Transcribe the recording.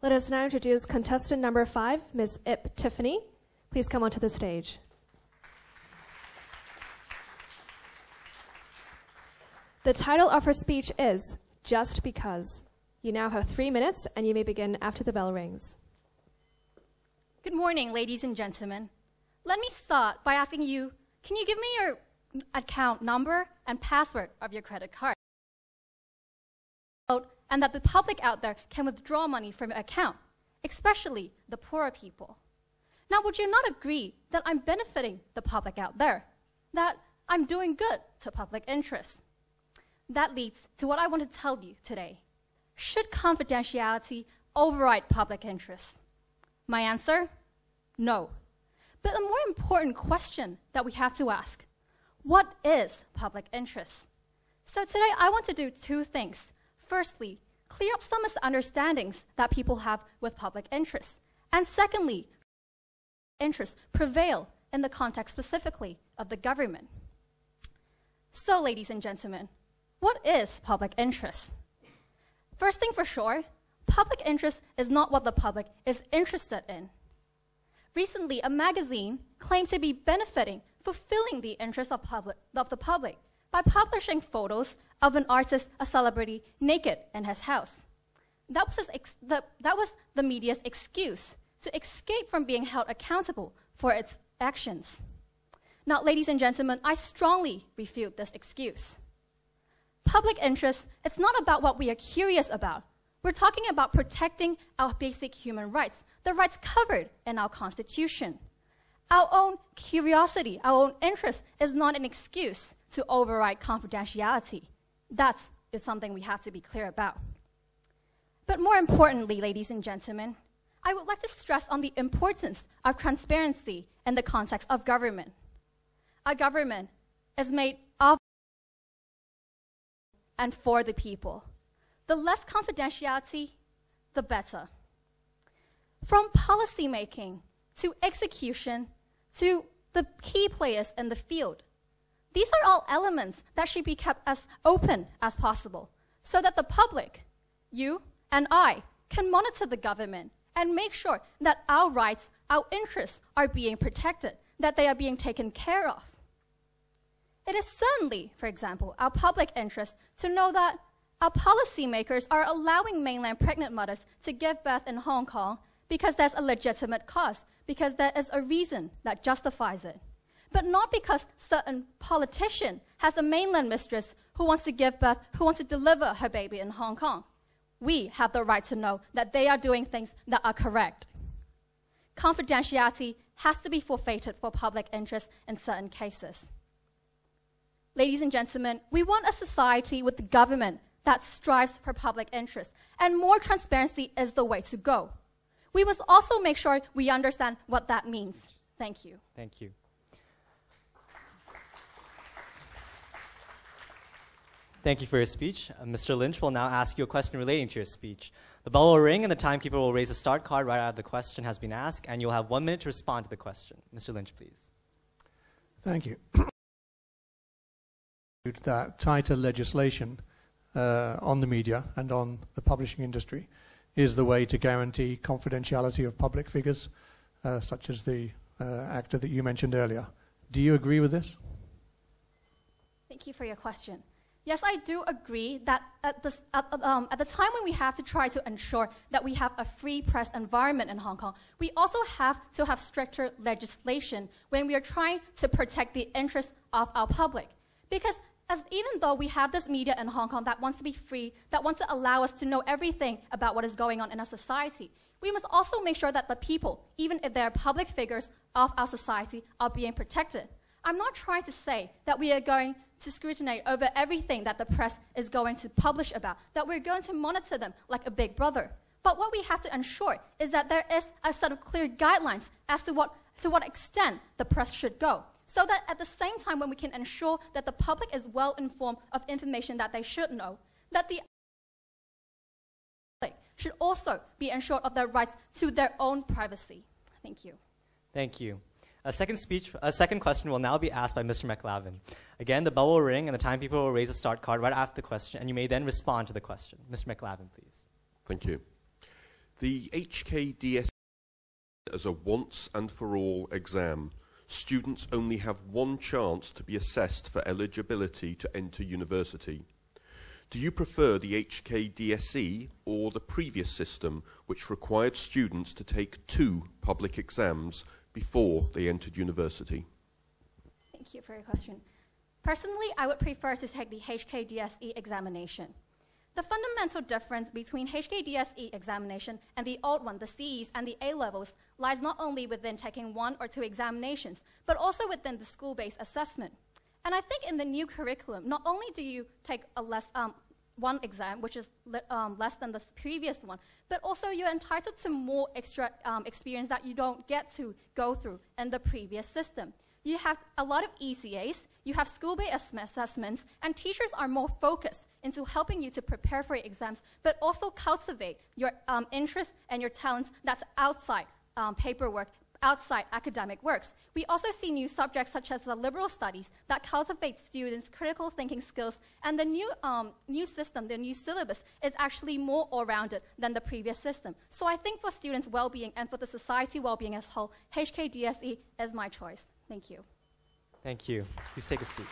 Let us now introduce contestant number 5, Ms. Ip Tiffany. Please come onto the stage. The title of her speech is Just Because. You now have 3 minutes, and you may begin after the bell rings. Good morning, ladies and gentlemen. Let me start by asking you, can you give me your account number and password of your credit card? And that the public out there can withdraw money from your account, especially the poorer people. Now, would you not agree that I'm benefiting the public out there? That I'm doing good to public interest? That leads to what I want to tell you today. Should confidentiality override public interest? My answer? No. But a more important question that we have to ask, what is public interest? So today I want to do 2 things. Firstly, clear up some misunderstandings that people have with public interest. And secondly, interests prevail in the context specifically of the government. So, ladies and gentlemen, what is public interest? First thing for sure, public interest is not what the public is interested in. Recently, a magazine claimed to be benefiting, fulfilling the interests of the public by publishing photos of an artist, a celebrity, naked in his house. That was the media's excuse to escape from being held accountable for its actions. Now, ladies and gentlemen, I strongly refute this excuse. Public interest, it's not about what we are curious about. We're talking about protecting our basic human rights, the rights covered in our Constitution. Our own curiosity, our own interest is not an excuse to override confidentiality. That is something we have to be clear about. But more importantly, ladies and gentlemen, I would like to stress on the importance of transparency in the context of government. Our government is made of and for the people. The less confidentiality, the better. From policy making to execution to the key players in the field, these are all elements that should be kept as open as possible so that the public, you and I, can monitor the government and make sure that our rights, our interests are being protected, that they are being taken care of. It is certainly, for example, our public interest to know that our policymakers are allowing mainland pregnant mothers to give birth in Hong Kong because there's a legitimate cause, because there is a reason that justifies it. But not because certain politician has a mainland mistress who wants to give birth, who wants to deliver her baby in Hong Kong. We have the right to know that they are doing things that are correct. Confidentiality has to be forfeited for public interest in certain cases. Ladies and gentlemen, we want a society with a government that strives for public interest, and more transparency is the way to go. We must also make sure we understand what that means. Thank you. Thank you. Thank you for your speech. Mr. Lynch will now ask you a question relating to your speech. The bell will ring and the timekeeper will raise a start card right after the question has been asked, and you'll have 1 minute to respond to the question. Mr. Lynch, please. Thank you. That tighter legislation on the media and on the publishing industry is the way to guarantee confidentiality of public figures, such as the actor that you mentioned earlier. Do you agree with this? Thank you for your question. Yes, I do agree that at the time when we have to try to ensure that we have a free press environment in Hong Kong, we also have to have stricter legislation when we are trying to protect the interests of our public. Because even though we have this media in Hong Kong that wants to be free, that wants to allow us to know everything about what is going on in our society, we must also make sure that the people, even if they're public figures of our society, are being protected. I'm not trying to say that we are going to scrutinize over everything that the press is going to publish about, that we're going to monitor them like a big brother. But what we have to ensure is that there is a set of clear guidelines as to what extent the press should go, so that at the same time when we can ensure that the public is well informed of information that they should know, that the public should also be ensured of their rights to their own privacy. Thank you. Thank you. A second question will now be asked by Mr. McLavin. Again, the bell will ring and the timekeeper will raise a start card right after the question, and you may then respond to the question. Mr. McLavin, please. Thank you. The HKDSE as a once and for all exam. Students only have one chance to be assessed for eligibility to enter university. Do you prefer the HKDSE or the previous system, which required students to take 2 public exams before they entered university? Thank you for your question. Personally, I would prefer to take the HKDSE examination. The fundamental difference between HKDSE examination and the old one, the CEs and the A-levels, lies not only within taking 1 or 2 examinations, but also within the school-based assessment. And I think in the new curriculum, not only do you take one exam, which is less than the previous one, but also you're entitled to more extra experience that you don't get to go through in the previous system. You have a lot of ECAs, you have school-based assessments, and teachers are more focused into helping you to prepare for your exams, but also cultivate your interests and your talents that's outside paperwork, outside academic works. We also see new subjects such as the liberal studies that cultivate students' critical thinking skills, and the new system, the new syllabus, is actually more all-rounded than the previous system. So I think for students' well-being and for the society well-being as a whole, HKDSE is my choice. Thank you. Thank you. Please take a seat.